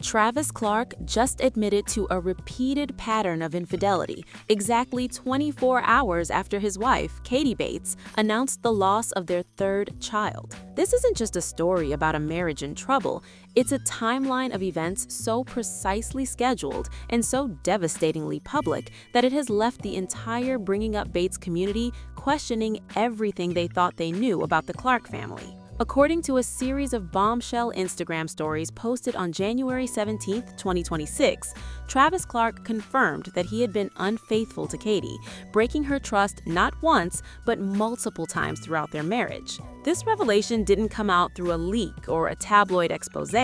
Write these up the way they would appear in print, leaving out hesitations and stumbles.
Travis Clark just admitted to a repeated pattern of infidelity exactly 24 hours after his wife, Katie Bates, announced the loss of their third child. This isn't just a story about a marriage in trouble, it's a timeline of events so precisely scheduled and so devastatingly public that it has left the entire Bringing Up Bates community questioning everything they thought they knew about the Clark family. According to a series of bombshell Instagram stories posted on January 17, 2026, Travis Clark confirmed that he had been unfaithful to Katie, breaking her trust not once, but multiple times throughout their marriage. This revelation didn't come out through a leak or a tabloid expose.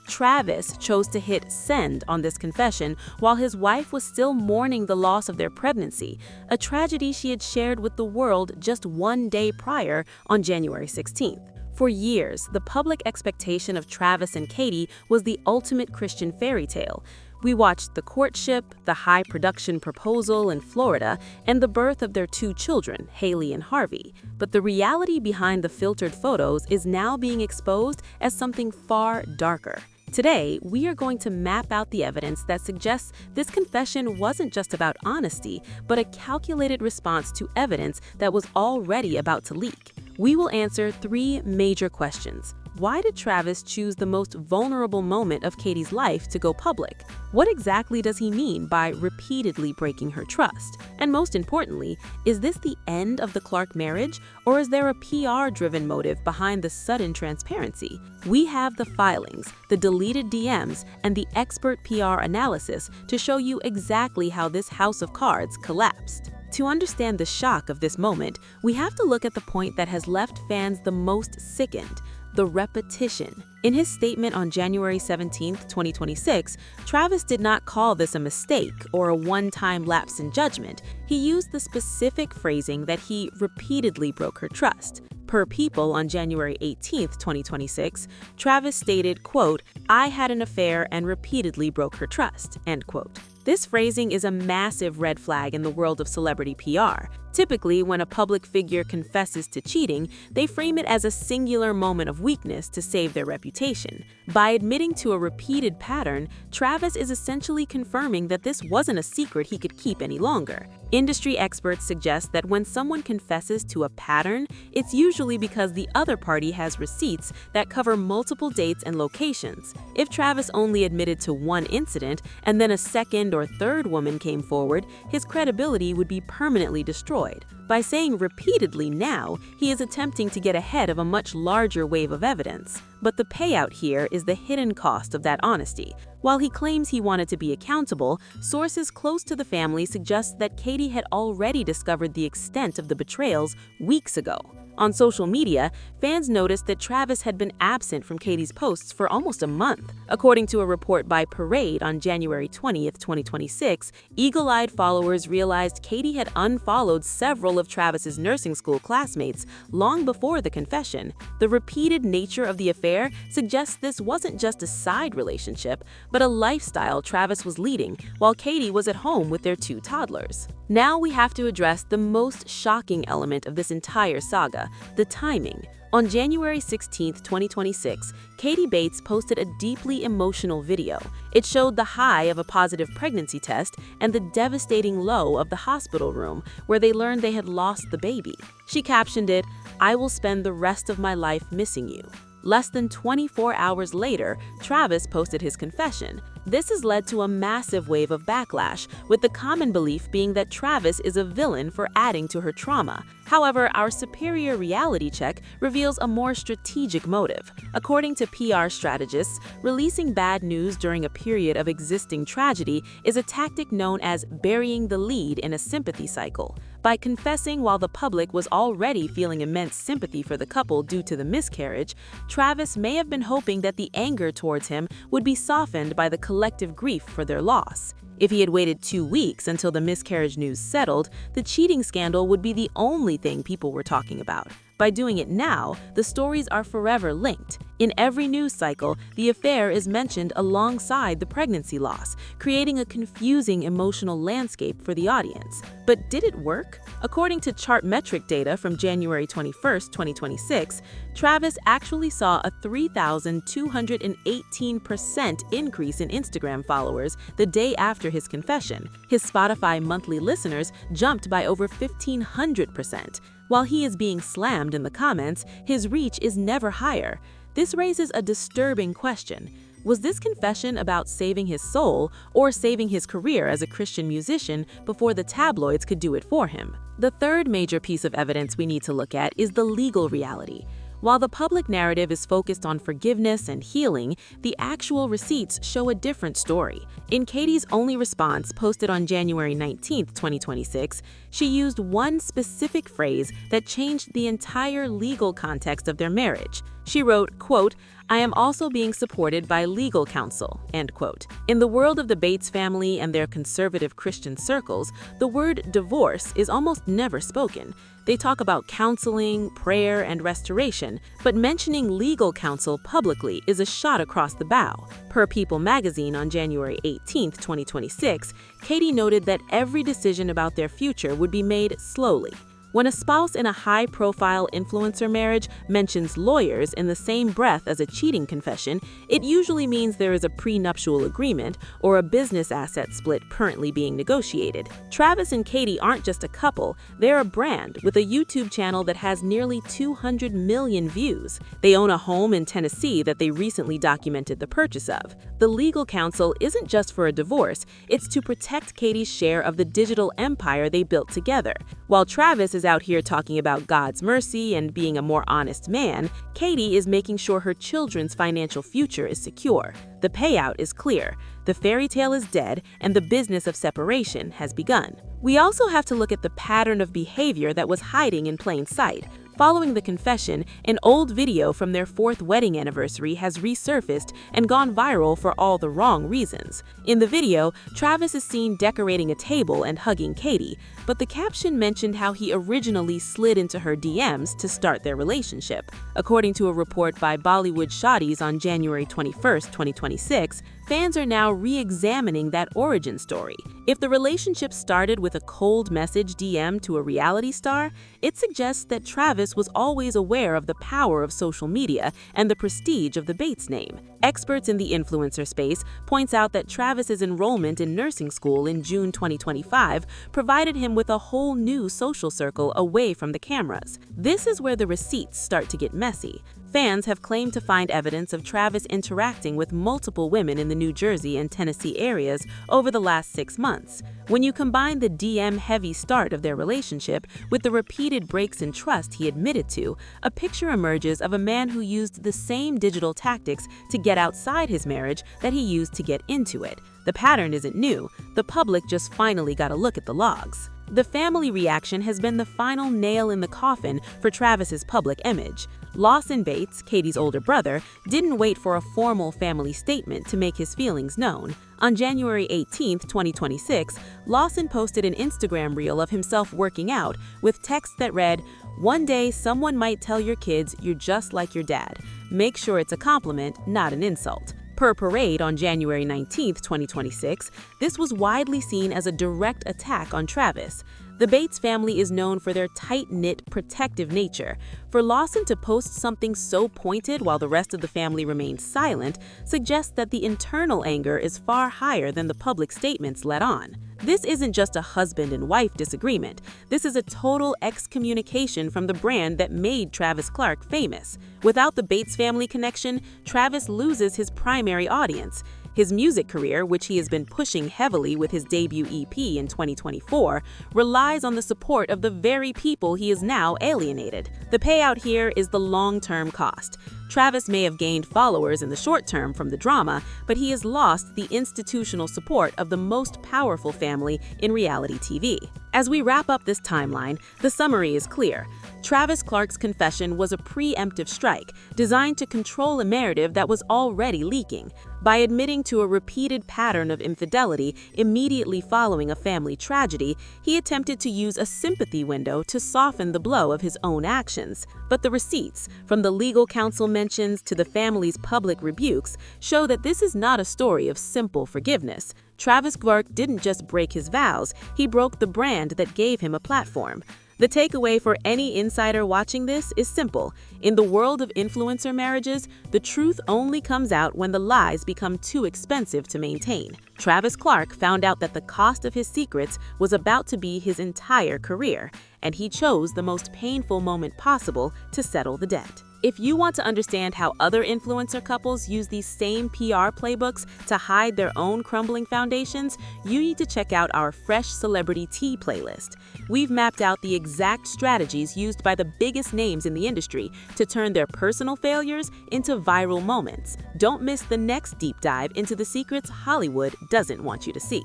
Travis chose to hit send on this confession while his wife was still mourning the loss of their pregnancy, a tragedy she had shared with the world just one day prior on January 16th. For years, the public expectation of Travis and Katie was the ultimate Christian fairy tale. We watched the courtship, the high-production proposal in Florida, and the birth of their two children, Haley and Harvey. But the reality behind the filtered photos is now being exposed as something far darker. Today, we are going to map out the evidence that suggests this confession wasn't just about honesty, but a calculated response to evidence that was already about to leak. We will answer three major questions. Why did Travis choose the most vulnerable moment of Katie's life to go public? What exactly does he mean by repeatedly breaking her trust? And most importantly, is this the end of the Clark marriage, or is there a PR-driven motive behind the sudden transparency? We have the filings, the deleted DMs, and the expert PR analysis to show you exactly how this house of cards collapsed. To understand the shock of this moment, we have to look at the point that has left fans the most sickened: the repetition. In his statement on January 17, 2026, Travis did not call this a mistake or a one-time lapse in judgment. He used the specific phrasing that he repeatedly broke her trust. Per People on January 18, 2026, Travis stated, quote, "I had an affair and repeatedly broke her trust," end quote. This phrasing is a massive red flag in the world of celebrity PR. Typically, when a public figure confesses to cheating, they frame it as a singular moment of weakness to save their reputation. By admitting to a repeated pattern, Travis is essentially confirming that this wasn't a secret he could keep any longer. Industry experts suggest that when someone confesses to a pattern, it's usually because the other party has receipts that cover multiple dates and locations. If Travis only admitted to one incident and then a second or third woman came forward, his credibility would be permanently destroyed. By saying repeatedly now, he is attempting to get ahead of a much larger wave of evidence. But the payout here is the hidden cost of that honesty. While he claims he wanted to be accountable, sources close to the family suggest that Katie had already discovered the extent of the betrayals weeks ago. On social media, fans noticed that Travis had been absent from Katie's posts for almost a month. According to a report by Parade on January 20, 2026, eagle-eyed followers realized Katie had unfollowed several of Travis's nursing school classmates long before the confession. The repeated nature of the affair suggests this wasn't just a side relationship, but a lifestyle Travis was leading while Katie was at home with their two toddlers. Now we have to address the most shocking element of this entire saga: the timing. On January 16, 2026, Katie Bates posted a deeply emotional video. It showed the high of a positive pregnancy test and the devastating low of the hospital room where they learned they had lost the baby. She captioned it, "I will spend the rest of my life missing you." Less than 24 hours later, Travis posted his confession. This has led to a massive wave of backlash, with the common belief being that Travis is a villain for adding to her trauma. However, our superior reality check reveals a more strategic motive. According to PR strategists, releasing bad news during a period of existing tragedy is a tactic known as burying the lead in a sympathy cycle. By confessing while the public was already feeling immense sympathy for the couple due to the miscarriage, Travis may have been hoping that the anger towards him would be softened by the collective grief for their loss. If he had waited 2 weeks until the miscarriage news settled, the cheating scandal would be the only thing people were talking about. By doing it now, the stories are forever linked. In every news cycle, the affair is mentioned alongside the pregnancy loss, creating a confusing emotional landscape for the audience. But did it work? According to Chartmetric data from January 21, 2026, Travis actually saw a 3,218% increase in Instagram followers the day after his confession. His Spotify monthly listeners jumped by over 1,500%. While he is being slammed in the comments, his reach is never higher. This raises a disturbing question. Was this confession about saving his soul or saving his career as a Christian musician before the tabloids could do it for him? The third major piece of evidence we need to look at is the legal reality. While the public narrative is focused on forgiveness and healing, the actual receipts show a different story. In Katie's only response posted on January 19, 2026, she used one specific phrase that changed the entire legal context of their marriage. She wrote, quote, "I am also being supported by legal counsel," end quote. In the world of the Bates family and their conservative Christian circles, the word divorce is almost never spoken. They talk about counseling, prayer, and restoration, but mentioning legal counsel publicly is a shot across the bow. Per People magazine on January 18, 2026, Katie noted that every decision about their future would be made slowly. When a spouse in a high-profile influencer marriage mentions lawyers in the same breath as a cheating confession, it usually means there is a prenuptial agreement or a business asset split currently being negotiated. Travis and Katie aren't just a couple, they're a brand with a YouTube channel that has nearly 200 million views. They own a home in Tennessee that they recently documented the purchase of. The legal counsel isn't just for a divorce, it's to protect Katie's share of the digital empire they built together. While Travis is out here talking about God's mercy and being a more honest man, Katie is making sure her children's financial future is secure. The payout is clear. The fairy tale is dead, and the business of separation has begun. We also have to look at the pattern of behavior that was hiding in plain sight. Following the confession, an old video from their 4th wedding anniversary has resurfaced and gone viral for all the wrong reasons. In the video, Travis is seen decorating a table and hugging Katie, but the caption mentioned how he originally slid into her DMs to start their relationship. According to a report by Bollywood Shotties on January 21, 2026, fans are now re-examining that origin story. If the relationship started with a cold message DM to a reality star, it suggests that Travis was always aware of the power of social media and the prestige of the Bates name. Experts in the influencer space points out that Travis's enrollment in nursing school in June 2025 provided him with a whole new social circle away from the cameras. This is where the receipts start to get messy. Fans have claimed to find evidence of Travis interacting with multiple women in the New Jersey and Tennessee areas over the last 6 months. When you combine the DM-heavy start of their relationship with the repeated breaks in trust he admitted to, a picture emerges of a man who used the same digital tactics to get outside his marriage that he used to get into it. The pattern isn't new. The public just finally got a look at the logs. The family reaction has been the final nail in the coffin for Travis's public image. Lawson Bates, Katie's older brother, didn't wait for a formal family statement to make his feelings known. On January 18, 2026, Lawson posted an Instagram reel of himself working out with text that read, "One day someone might tell your kids you're just like your dad. Make sure it's a compliment, not an insult." Per Parade on January 19, 2026, this was widely seen as a direct attack on Travis. The Bates family is known for their tight-knit, protective nature. For Lawson to post something so pointed while the rest of the family remains silent suggests that the internal anger is far higher than the public statements let on. This isn't just a husband and wife disagreement. This is a total excommunication from the brand that made Travis Clark famous. Without the Bates family connection, Travis loses his primary audience. His music career, which he has been pushing heavily with his debut EP in 2024, relies on the support of the very people he has now alienated. The payout here is the long-term cost. Travis may have gained followers in the short term from the drama, but he has lost the institutional support of the most powerful family in reality TV. As we wrap up this timeline, the summary is clear. Travis Clark's confession was a preemptive strike designed to control a narrative that was already leaking. By admitting to a repeated pattern of infidelity immediately following a family tragedy, he attempted to use a sympathy window to soften the blow of his own actions. But the receipts, from the legal counsel mentions to the family's public rebukes, show that this is not a story of simple forgiveness. Travis Clark didn't just break his vows, he broke the brand that gave him a platform. The takeaway for any insider watching this is simple. In the world of influencer marriages, the truth only comes out when the lies become too expensive to maintain. Travis Clark found out that the cost of his secrets was about to be his entire career, and he chose the most painful moment possible to settle the debt. If you want to understand how other influencer couples use these same PR playbooks to hide their own crumbling foundations, you need to check out our Fresh Celebrity Tea playlist. We've mapped out the exact strategies used by the biggest names in the industry to turn their personal failures into viral moments. Don't miss the next deep dive into the secrets Hollywood doesn't want you to see.